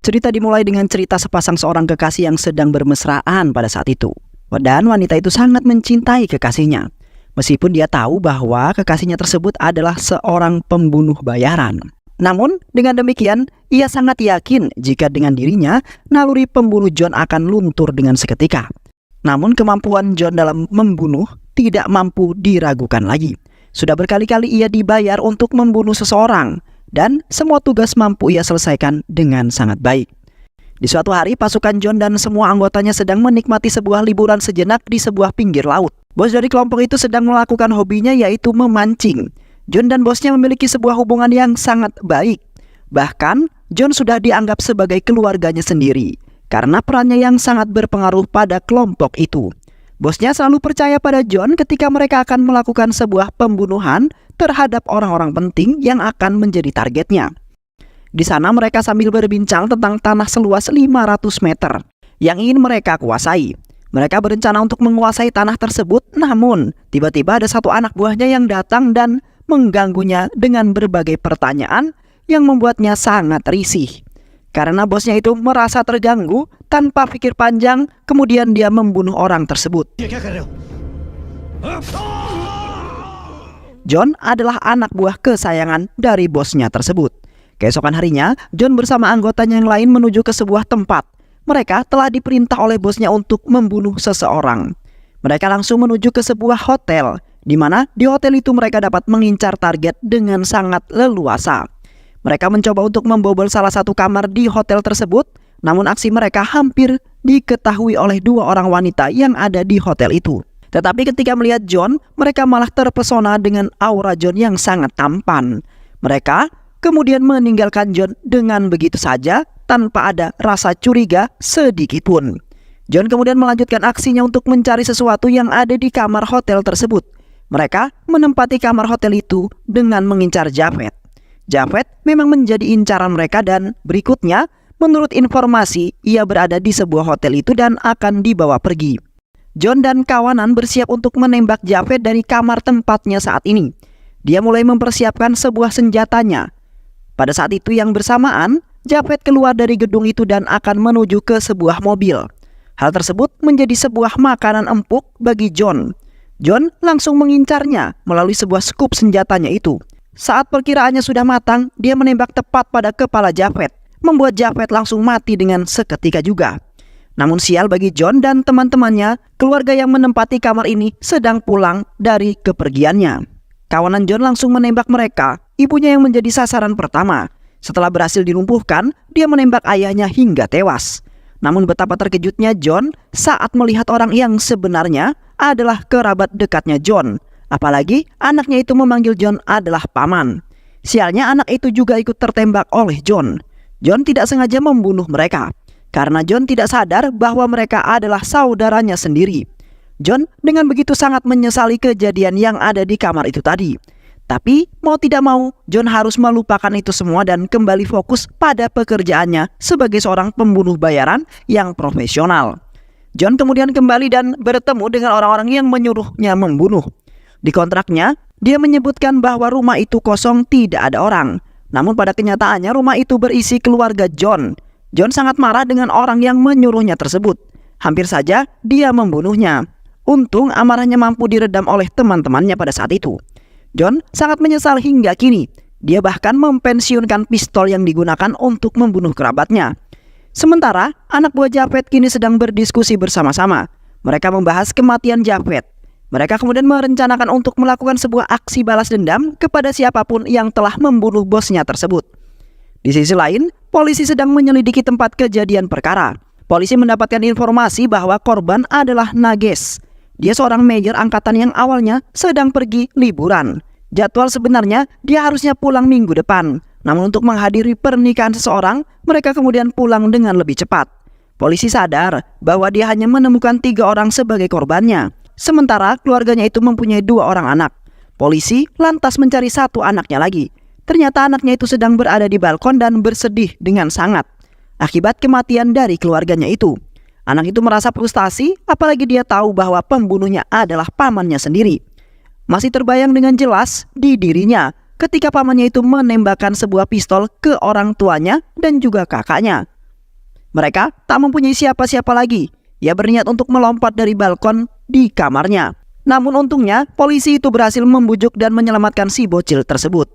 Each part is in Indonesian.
Cerita dimulai dengan cerita sepasang seorang kekasih yang sedang bermesraan pada saat itu. Dan wanita itu sangat mencintai kekasihnya, meskipun dia tahu bahwa kekasihnya tersebut adalah seorang pembunuh bayaran. Namun, dengan demikian, ia sangat yakin jika dengan dirinya, naluri pembunuh John akan luntur dengan seketika. Namun, kemampuan John dalam membunuh tidak mampu diragukan lagi. Sudah berkali-kali ia dibayar untuk membunuh seseorang, dan semua tugas mampu ia selesaikan dengan sangat baik. Di suatu hari, pasukan John dan semua anggotanya sedang menikmati sebuah liburan sejenak di sebuah pinggir laut. Bos dari kelompok itu sedang melakukan hobinya, yaitu memancing. John dan bosnya memiliki sebuah hubungan yang sangat baik. Bahkan, John sudah dianggap sebagai keluarganya sendiri karena perannya yang sangat berpengaruh pada kelompok itu. Bosnya selalu percaya pada John ketika mereka akan melakukan sebuah pembunuhan terhadap orang-orang penting yang akan menjadi targetnya. Di sana mereka sambil berbincang tentang tanah seluas 500 meter yang ingin mereka kuasai. Mereka berencana untuk menguasai tanah tersebut, namun tiba-tiba ada satu anak buahnya yang datang dan mengganggunya dengan berbagai pertanyaan yang membuatnya sangat risih. Karena bosnya itu merasa terganggu, tanpa pikir panjang, kemudian dia membunuh orang tersebut. John adalah anak buah kesayangan dari bosnya tersebut. Keesokan harinya, John bersama anggotanya yang lain menuju ke sebuah tempat. Mereka telah diperintah oleh bosnya untuk membunuh seseorang. Mereka langsung menuju ke sebuah hotel, di mana di hotel itu mereka dapat mengincar target dengan sangat leluasa. Mereka mencoba untuk membobol salah satu kamar di hotel tersebut, namun aksi mereka hampir diketahui oleh dua orang wanita yang ada di hotel itu. Tetapi ketika melihat John, mereka malah terpesona dengan aura John yang sangat tampan. Mereka kemudian meninggalkan John dengan begitu saja tanpa ada rasa curiga sedikitpun. John kemudian melanjutkan aksinya untuk mencari sesuatu yang ada di kamar hotel tersebut. Mereka menempati kamar hotel itu dengan mengincar Javed. Javed memang menjadi incaran mereka dan berikutnya, menurut informasi, ia berada di sebuah hotel itu dan akan dibawa pergi. John dan kawanan bersiap untuk menembak Javed dari kamar tempatnya saat ini. Dia mulai mempersiapkan sebuah senjatanya. Pada saat itu yang bersamaan, Javed keluar dari gedung itu dan akan menuju ke sebuah mobil. Hal tersebut menjadi sebuah makanan empuk bagi John. John langsung mengincarnya melalui sebuah skup senjatanya itu. Saat perkiraannya sudah matang, dia menembak tepat pada kepala Javed, membuat Javed langsung mati dengan seketika juga. Namun sial bagi John dan teman-temannya, keluarga yang menempati kamar ini sedang pulang dari kepergiannya. Kawanan John langsung menembak mereka, ibunya yang menjadi sasaran pertama. Setelah berhasil dilumpuhkan, dia menembak ayahnya hingga tewas. Namun betapa terkejutnya John saat melihat orang yang sebenarnya adalah kerabat dekatnya John. Apalagi anaknya itu memanggil John adalah paman. Sialnya anak itu juga ikut tertembak oleh John. John tidak sengaja membunuh mereka karena John tidak sadar bahwa mereka adalah saudaranya sendiri. John dengan begitu sangat menyesali kejadian yang ada di kamar itu tadi. Tapi mau tidak mau, John harus melupakan itu semua dan kembali fokus pada pekerjaannya sebagai seorang pembunuh bayaran yang profesional. John kemudian kembali dan bertemu dengan orang-orang yang menyuruhnya membunuh. Di kontraknya, dia menyebutkan bahwa rumah itu kosong, tidak ada orang. Namun pada kenyataannya rumah itu berisi keluarga John. John sangat marah dengan orang yang menyuruhnya tersebut. Hampir saja dia membunuhnya. Untung amarahnya mampu diredam oleh teman-temannya pada saat itu. John sangat menyesal hingga kini. Dia bahkan mempensiunkan pistol yang digunakan untuk membunuh kerabatnya. Sementara anak buah Javed kini sedang berdiskusi bersama-sama. Mereka membahas kematian Javed. Mereka kemudian merencanakan untuk melakukan sebuah aksi balas dendam kepada siapapun yang telah membunuh bosnya tersebut. Di sisi lain, polisi sedang menyelidiki tempat kejadian perkara. Polisi mendapatkan informasi bahwa korban adalah Nages. Dia seorang mayor angkatan yang awalnya sedang pergi liburan. Jadwal sebenarnya dia harusnya pulang minggu depan. Namun untuk menghadiri pernikahan seseorang, mereka kemudian pulang dengan lebih cepat. Polisi sadar bahwa dia hanya menemukan 3 orang sebagai korbannya. Sementara keluarganya itu mempunyai 2 orang anak. Polisi lantas mencari 1 anaknya lagi. Ternyata anaknya itu sedang berada di balkon dan bersedih dengan sangat akibat kematian dari keluarganya itu. Anak itu merasa frustasi, apalagi dia tahu bahwa pembunuhnya adalah pamannya sendiri. Masih terbayang dengan jelas di dirinya ketika pamannya itu menembakkan sebuah pistol ke orang tuanya dan juga kakaknya. Mereka tak mempunyai siapa-siapa lagi. Ia berniat untuk melompat dari balkon di kamarnya. Namun untungnya polisi itu berhasil membujuk dan menyelamatkan si bocil tersebut.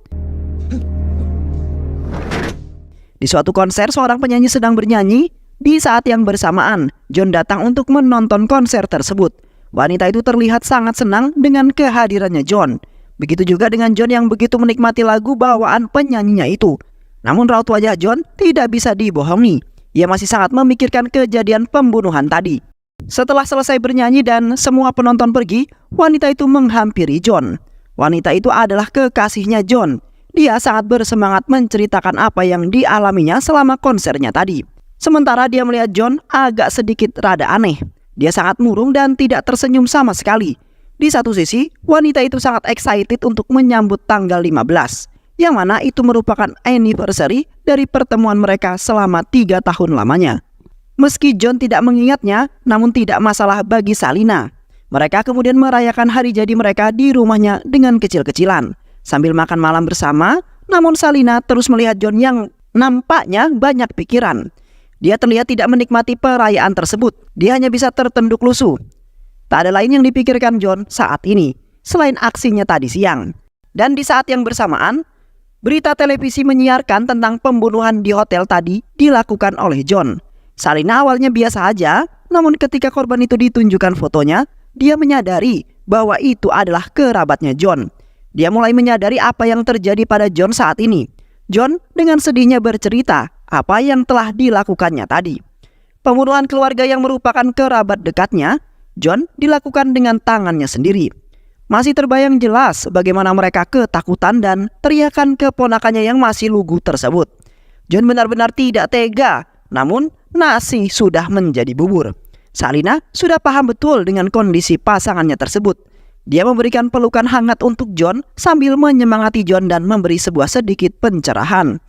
Di suatu konser, seorang penyanyi sedang bernyanyi. Di saat yang bersamaan, John datang untuk menonton konser tersebut. Wanita itu terlihat sangat senang dengan kehadirannya John. Begitu juga dengan John yang begitu menikmati lagu bawaan penyanyinya itu. Namun raut wajah John tidak bisa dibohongi. Ia masih sangat memikirkan kejadian pembunuhan tadi. Setelah selesai bernyanyi dan semua penonton pergi, wanita itu menghampiri John. Wanita itu adalah kekasihnya John. Dia sangat bersemangat menceritakan apa yang dialaminya selama konsernya tadi. Sementara dia melihat John agak sedikit rada aneh. Dia sangat murung dan tidak tersenyum sama sekali. Di satu sisi, wanita itu sangat excited untuk menyambut tanggal 15, yang mana itu merupakan anniversary dari pertemuan mereka selama 3 tahun lamanya. Meski John tidak mengingatnya, namun tidak masalah bagi Salina. Mereka kemudian merayakan hari jadi mereka di rumahnya dengan kecil-kecilan. Sambil makan malam bersama, namun Salina terus melihat John yang nampaknya banyak pikiran. Dia terlihat tidak menikmati perayaan tersebut. Dia hanya bisa tertunduk lusuh. Tak ada lain yang dipikirkan John saat ini, selain aksinya tadi siang. Dan di saat yang bersamaan, berita televisi menyiarkan tentang pembunuhan di hotel tadi dilakukan oleh John. Salina awalnya biasa aja, namun ketika korban itu ditunjukkan fotonya, dia menyadari bahwa itu adalah kerabatnya John. Dia mulai menyadari apa yang terjadi pada John saat ini. John dengan sedihnya bercerita apa yang telah dilakukannya tadi. Pembunuhan keluarga yang merupakan kerabat dekatnya, John dilakukan dengan tangannya sendiri. Masih terbayang jelas bagaimana mereka ketakutan dan teriakan keponakannya yang masih lugu tersebut. John benar-benar tidak tega, namun nasi sudah menjadi bubur. Salina sudah paham betul dengan kondisi pasangannya tersebut. Dia memberikan pelukan hangat untuk John sambil menyemangati John dan memberi sebuah sedikit pencerahan.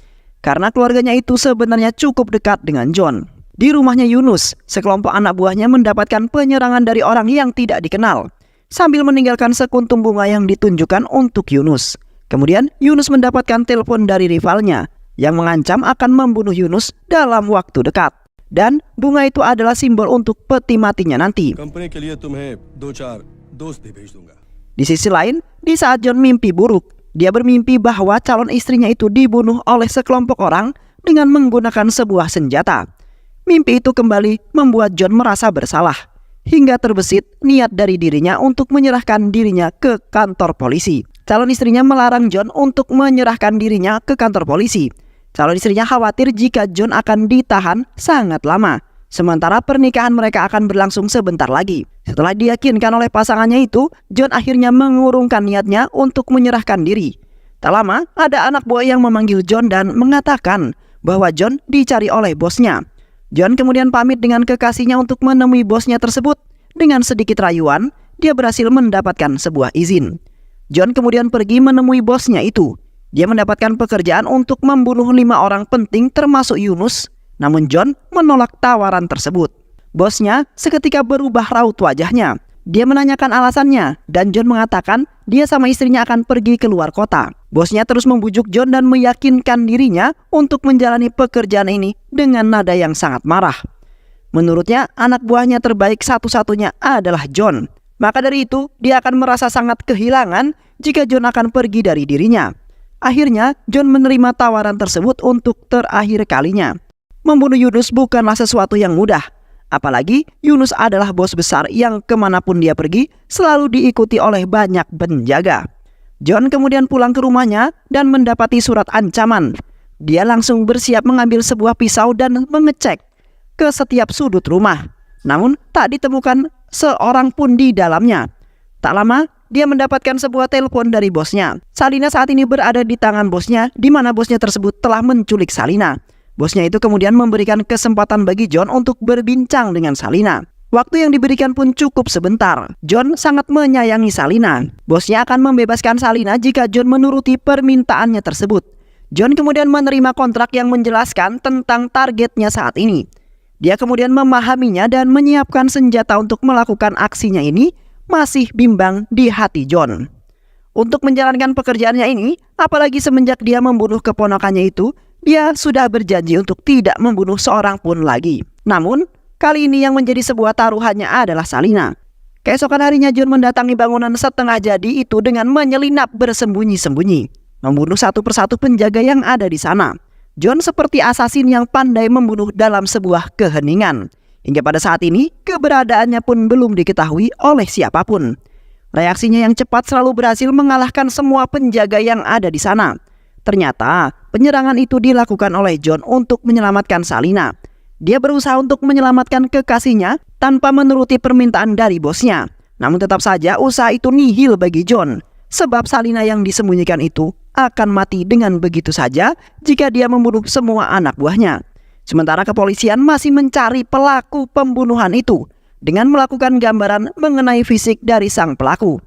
Karena keluarganya itu sebenarnya cukup dekat dengan John. Di rumahnya Yunus, sekelompok anak buahnya mendapatkan penyerangan dari orang yang tidak dikenal, sambil meninggalkan sekuntum bunga yang ditunjukkan untuk Yunus. Kemudian Yunus mendapatkan telepon dari rivalnya yang mengancam akan membunuh Yunus dalam waktu dekat. Dan bunga itu adalah simbol untuk peti matinya nanti. Di sisi lain, di saat John mimpi buruk, dia bermimpi bahwa calon istrinya itu dibunuh oleh sekelompok orang dengan menggunakan sebuah senjata. Mimpi itu kembali membuat John merasa bersalah, hingga terbesit niat dari dirinya untuk menyerahkan dirinya ke kantor polisi. Calon istrinya melarang John untuk menyerahkan dirinya ke kantor polisi. Calon istrinya khawatir jika John akan ditahan sangat lama, sementara pernikahan mereka akan berlangsung sebentar lagi. Setelah diyakinkan oleh pasangannya itu, John akhirnya mengurungkan niatnya untuk menyerahkan diri. Tak lama, ada anak buah yang memanggil John dan mengatakan bahwa John dicari oleh bosnya. John kemudian pamit dengan kekasihnya untuk menemui bosnya tersebut. Dengan sedikit rayuan, dia berhasil mendapatkan sebuah izin. John kemudian pergi menemui bosnya itu. Dia mendapatkan pekerjaan untuk membunuh 5 orang penting termasuk Yunus. Namun John menolak tawaran tersebut. Bosnya seketika berubah raut wajahnya. Dia menanyakan alasannya dan John mengatakan dia sama istrinya akan pergi ke luar kota. Bosnya terus membujuk John dan meyakinkan dirinya untuk menjalani pekerjaan ini dengan nada yang sangat marah. Menurutnya anak buahnya terbaik satu-satunya adalah John. Maka dari itu dia akan merasa sangat kehilangan jika John akan pergi dari dirinya. Akhirnya John menerima tawaran tersebut untuk terakhir kalinya. Membunuh Yunus bukanlah sesuatu yang mudah. Apalagi Yunus adalah bos besar yang kemanapun dia pergi selalu diikuti oleh banyak penjaga. John kemudian pulang ke rumahnya dan mendapati surat ancaman. Dia langsung bersiap mengambil sebuah pisau dan mengecek ke setiap sudut rumah. Namun tak ditemukan seorang pun di dalamnya. Tak lama dia mendapatkan sebuah telepon dari bosnya. Salina saat ini berada di tangan bosnya, di mana bosnya tersebut telah menculik Salina. Bosnya itu kemudian memberikan kesempatan bagi John untuk berbincang dengan Salina. Waktu yang diberikan pun cukup sebentar. John sangat menyayangi Salina. Bosnya akan membebaskan Salina jika John menuruti permintaannya tersebut. John kemudian menerima kontrak yang menjelaskan tentang targetnya saat ini. Dia kemudian memahaminya dan menyiapkan senjata untuk melakukan aksinya ini masih bimbang di hati John. Untuk menjalankan pekerjaannya ini, apalagi semenjak dia membunuh keponakannya itu, dia sudah berjanji untuk tidak membunuh seorang pun lagi. Namun, kali ini yang menjadi sebuah taruhannya adalah Salina. Keesokan harinya John mendatangi bangunan setengah jadi itu dengan menyelinap bersembunyi-sembunyi, membunuh satu persatu penjaga yang ada di sana. John seperti asasin yang pandai membunuh dalam sebuah keheningan. Hingga pada saat ini, keberadaannya pun belum diketahui oleh siapapun. Reaksinya yang cepat selalu berhasil mengalahkan semua penjaga yang ada di sana. Ternyata, penyerangan itu dilakukan oleh John untuk menyelamatkan Salina. Dia berusaha untuk menyelamatkan kekasihnya tanpa menuruti permintaan dari bosnya. Namun tetap saja usaha itu nihil bagi John. Sebab Salina yang disembunyikan itu akan mati dengan begitu saja jika dia membunuh semua anak buahnya. Sementara kepolisian masih mencari pelaku pembunuhan itu dengan melakukan gambaran mengenai fisik dari sang pelaku.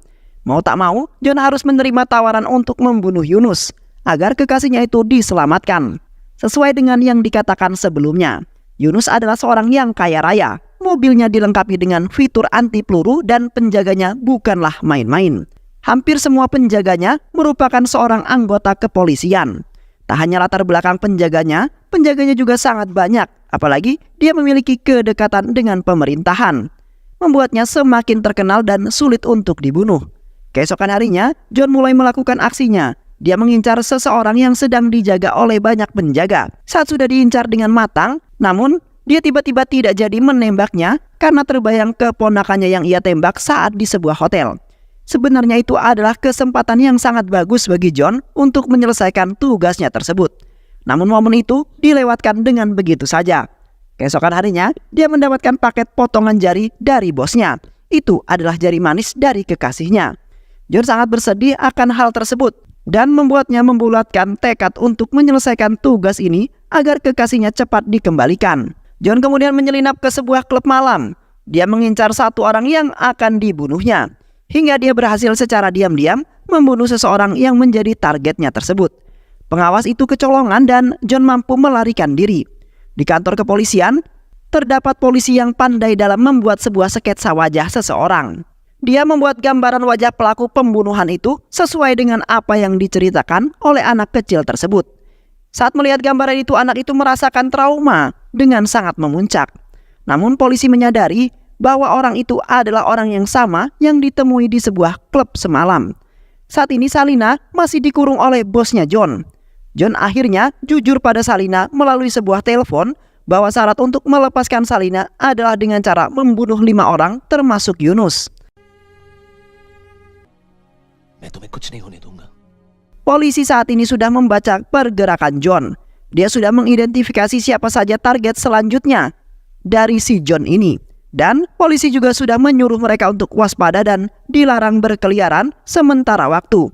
Mau tak mau, John harus menerima tawaran untuk membunuh Yunus agar kekasihnya itu diselamatkan. Sesuai dengan yang dikatakan sebelumnya, Yunus adalah seorang yang kaya raya. Mobilnya dilengkapi dengan fitur anti peluru dan penjaganya bukanlah main-main. Hampir semua penjaganya merupakan seorang anggota kepolisian. Tak hanya latar belakang penjaganya juga sangat banyak. Apalagi dia memiliki kedekatan dengan pemerintahan, membuatnya semakin terkenal dan sulit untuk dibunuh. Keesokan harinya, John mulai melakukan aksinya. Dia mengincar seseorang yang sedang dijaga oleh banyak penjaga. Saat sudah diincar dengan matang, namun dia tiba-tiba tidak jadi menembaknya karena terbayang keponakannya yang ia tembak saat di sebuah hotel. Sebenarnya itu adalah kesempatan yang sangat bagus bagi John untuk menyelesaikan tugasnya tersebut. Namun momen itu dilewatkan dengan begitu saja. Keesokan harinya, dia mendapatkan paket potongan jari dari bosnya. Itu adalah jari manis dari kekasihnya. John sangat bersedih akan hal tersebut dan membuatnya membulatkan tekad untuk menyelesaikan tugas ini agar kekasihnya cepat dikembalikan. John kemudian menyelinap ke sebuah klub malam. Dia mengincar satu orang yang akan dibunuhnya, hingga dia berhasil secara diam-diam membunuh seseorang yang menjadi targetnya tersebut. Pengawas itu kecolongan dan John mampu melarikan diri. Di kantor kepolisian, terdapat polisi yang pandai dalam membuat sebuah sketsa wajah seseorang. Dia membuat gambaran wajah pelaku pembunuhan itu sesuai dengan apa yang diceritakan oleh anak kecil tersebut. Saat melihat gambaran itu, anak itu merasakan trauma dengan sangat memuncak. Namun polisi menyadari bahwa orang itu adalah orang yang sama yang ditemui di sebuah klub semalam. Saat ini Salina masih dikurung oleh bosnya John. John akhirnya jujur pada Salina melalui sebuah telepon bahwa syarat untuk melepaskan Salina adalah dengan cara membunuh 5 orang termasuk Yunus. Polisi saat ini sudah membaca pergerakan John. Dia sudah mengidentifikasi siapa saja target selanjutnya dari si John ini. Dan polisi juga sudah menyuruh mereka untuk waspada dan dilarang berkeliaran sementara waktu.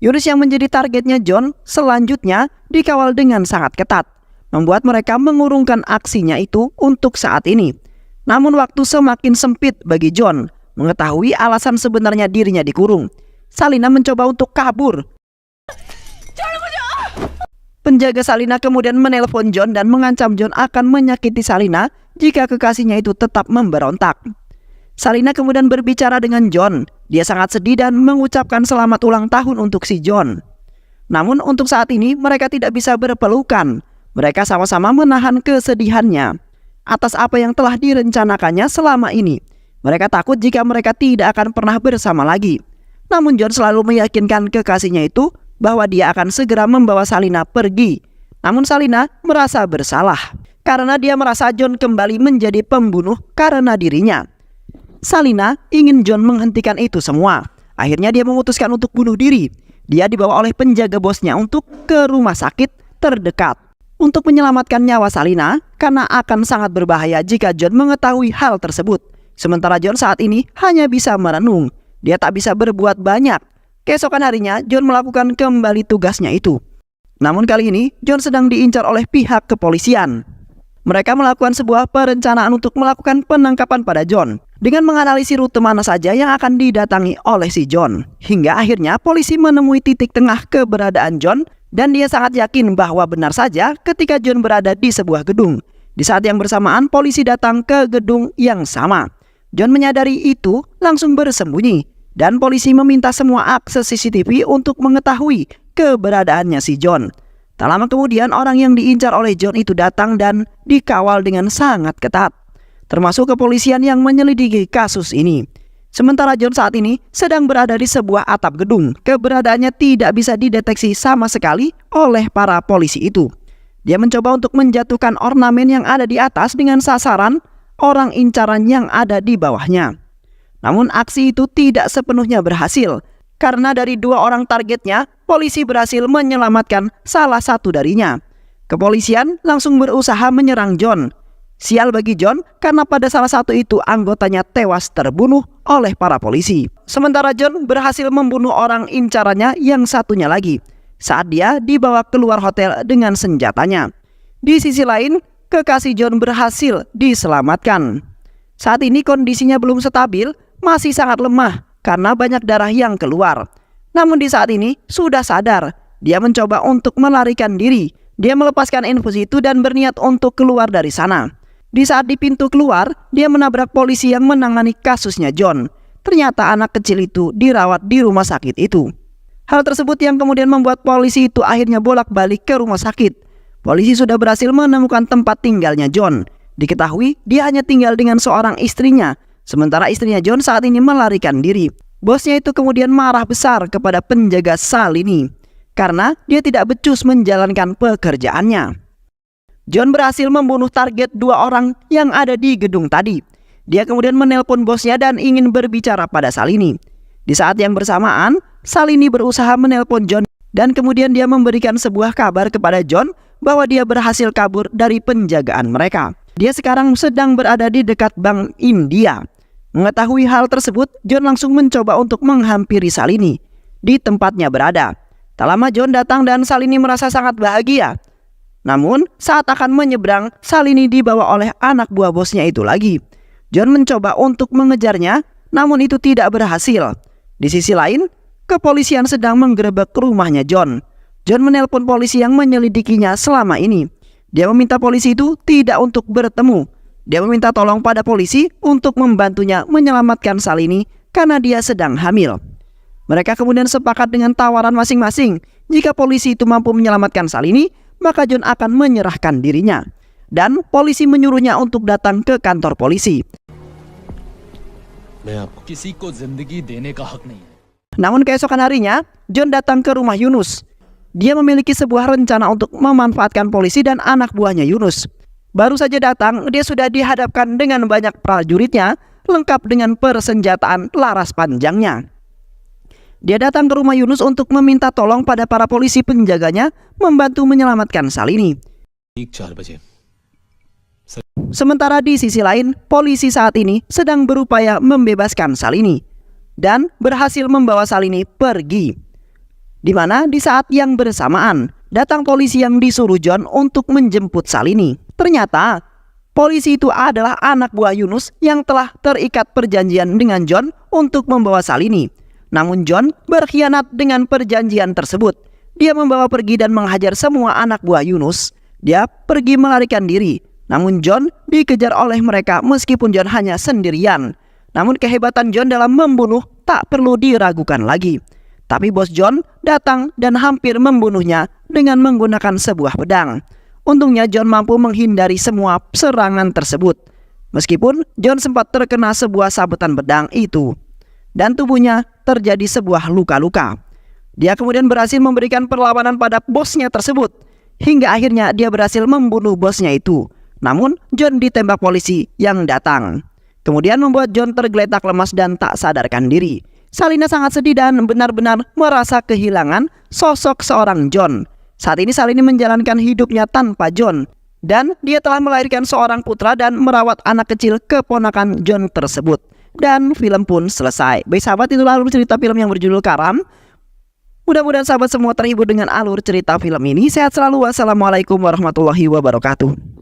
Yunus yang menjadi targetnya John selanjutnya dikawal dengan sangat ketat, membuat mereka mengurungkan aksinya itu untuk saat ini. Namun waktu semakin sempit bagi John mengetahui alasan sebenarnya dirinya dikurung. Salina mencoba untuk kabur. Penjaga Salina kemudian menelpon John dan mengancam John akan menyakiti Salina jika kekasihnya itu tetap memberontak. Salina kemudian berbicara dengan John. Dia sangat sedih dan mengucapkan selamat ulang tahun untuk si John. Namun untuk saat ini mereka tidak bisa berpelukan. Mereka sama-sama menahan kesedihannya atas apa yang telah direncanakannya selama ini. Mereka takut jika mereka tidak akan pernah bersama lagi. Namun John selalu meyakinkan kekasihnya itu bahwa dia akan segera membawa Salina pergi. Namun Salina merasa bersalah karena dia merasa John kembali menjadi pembunuh karena dirinya. Salina ingin John menghentikan itu semua. Akhirnya dia memutuskan untuk bunuh diri. Dia dibawa oleh penjaga bosnya untuk ke rumah sakit terdekat untuk menyelamatkan nyawa Salina karena akan sangat berbahaya jika John mengetahui hal tersebut. Sementara John saat ini hanya bisa merenung. Dia tak bisa berbuat banyak. Keesokan harinya, John melakukan kembali tugasnya itu. Namun kali ini, John sedang diincar oleh pihak kepolisian. Mereka melakukan sebuah perencanaan untuk melakukan penangkapan pada John dengan menganalisis rute mana saja yang akan didatangi oleh si John. Hingga akhirnya polisi menemui titik tengah keberadaan John dan dia sangat yakin bahwa benar saja ketika John berada di sebuah gedung. Di saat yang bersamaan, polisi datang ke gedung yang sama. John menyadari itu, langsung bersembunyi. Dan polisi meminta semua akses CCTV untuk mengetahui keberadaannya si John. Tak lama kemudian orang yang diincar oleh John itu datang dan dikawal dengan sangat ketat, termasuk kepolisian yang menyelidiki kasus ini. Sementara John saat ini sedang berada di sebuah atap gedung. Keberadaannya tidak bisa dideteksi sama sekali oleh para polisi itu. Dia mencoba untuk menjatuhkan ornamen yang ada di atas dengan sasaran orang incaran yang ada di bawahnya. Namun aksi itu tidak sepenuhnya berhasil, karena dari 2 orang targetnya, polisi berhasil menyelamatkan salah satu darinya. Kepolisian langsung berusaha menyerang John. Sial bagi John karena pada salah satu itu anggotanya tewas terbunuh oleh para polisi. Sementara John berhasil membunuh orang incarannya yang satunya lagi saat dia dibawa keluar hotel dengan senjatanya. Di sisi lain, kekasih John berhasil diselamatkan. Saat ini kondisinya belum stabil, masih sangat lemah karena banyak darah yang keluar. Namun di saat ini sudah sadar. Dia mencoba untuk melarikan diri. Dia melepaskan infus itu dan berniat untuk keluar dari sana. Di saat di pintu keluar, dia menabrak polisi yang menangani kasusnya John. Ternyata anak kecil itu dirawat di rumah sakit itu. Hal tersebut yang kemudian membuat polisi itu akhirnya bolak-balik ke rumah sakit. Polisi sudah berhasil menemukan tempat tinggalnya John. Diketahui dia hanya tinggal dengan seorang istrinya, sementara istrinya John saat ini melarikan diri. Bosnya itu kemudian marah besar kepada penjaga sal ini karena dia tidak becus menjalankan pekerjaannya. John berhasil membunuh target 2 orang yang ada di gedung tadi. Dia kemudian menelpon bosnya dan ingin berbicara pada Salini. Di saat yang bersamaan, Salini berusaha menelpon John dan kemudian dia memberikan sebuah kabar kepada John bahwa dia berhasil kabur dari penjagaan mereka. Dia sekarang sedang berada di dekat Bank India. Mengetahui hal tersebut, John langsung mencoba untuk menghampiri Salini di tempatnya berada. Tak lama John datang dan Salini merasa sangat bahagia. Namun saat akan menyeberang, Salini dibawa oleh anak buah bosnya itu lagi. John mencoba untuk mengejarnya, namun itu tidak berhasil. Di sisi lain, kepolisian sedang menggerebek rumahnya John. John menelpon polisi yang menyelidikinya selama ini. Dia meminta polisi itu tidak untuk bertemu. Dia meminta tolong pada polisi untuk membantunya menyelamatkan Salini karena dia sedang hamil. Mereka kemudian sepakat dengan tawaran masing-masing. Jika polisi itu mampu menyelamatkan Salini, maka John akan menyerahkan dirinya. Dan polisi menyuruhnya untuk datang ke kantor polisi. Namun keesokan harinya, John datang ke rumah Yunus. Dia memiliki sebuah rencana untuk memanfaatkan polisi dan anak buahnya Yunus. Baru saja datang, dia sudah dihadapkan dengan banyak prajuritnya, lengkap dengan persenjataan laras panjangnya. Dia datang ke rumah Yunus untuk meminta tolong pada para polisi penjaganya membantu menyelamatkan Salini. Sementara di sisi lain, polisi saat ini sedang berupaya membebaskan Salini dan berhasil membawa Salini pergi. Di mana di saat yang bersamaan, datang polisi yang disuruh John untuk menjemput Salini. Ternyata, polisi itu adalah anak buah Yunus yang telah terikat perjanjian dengan John untuk membawa Salini. Namun John berkhianat dengan perjanjian tersebut. Dia membawa pergi dan menghajar semua anak buah Yunus. Dia pergi melarikan diri. Namun John dikejar oleh mereka meskipun John hanya sendirian. Namun kehebatan John dalam membunuh tak perlu diragukan lagi. Tapi bos John datang dan hampir membunuhnya dengan menggunakan sebuah pedang. Untungnya John mampu menghindari semua serangan tersebut. Meskipun John sempat terkena sebuah sabetan pedang itu. Dan tubuhnya terjadi sebuah luka-luka. Dia kemudian berhasil memberikan perlawanan pada bosnya tersebut. Hingga akhirnya dia berhasil membunuh bosnya itu. Namun John ditembak polisi yang datang. Kemudian membuat John tergeletak lemas dan tak sadarkan diri. Salina sangat sedih dan benar-benar merasa kehilangan sosok seorang John. Saat ini Salini menjalankan hidupnya tanpa John. Dan dia telah melahirkan seorang putra dan merawat anak kecil keponakan John tersebut. Dan film pun selesai. Baik sahabat, itulah alur cerita film yang berjudul Karam. Mudah-mudahan sahabat semua terhibur dengan alur cerita film ini. Sehat selalu. Wassalamualaikum warahmatullahi wabarakatuh.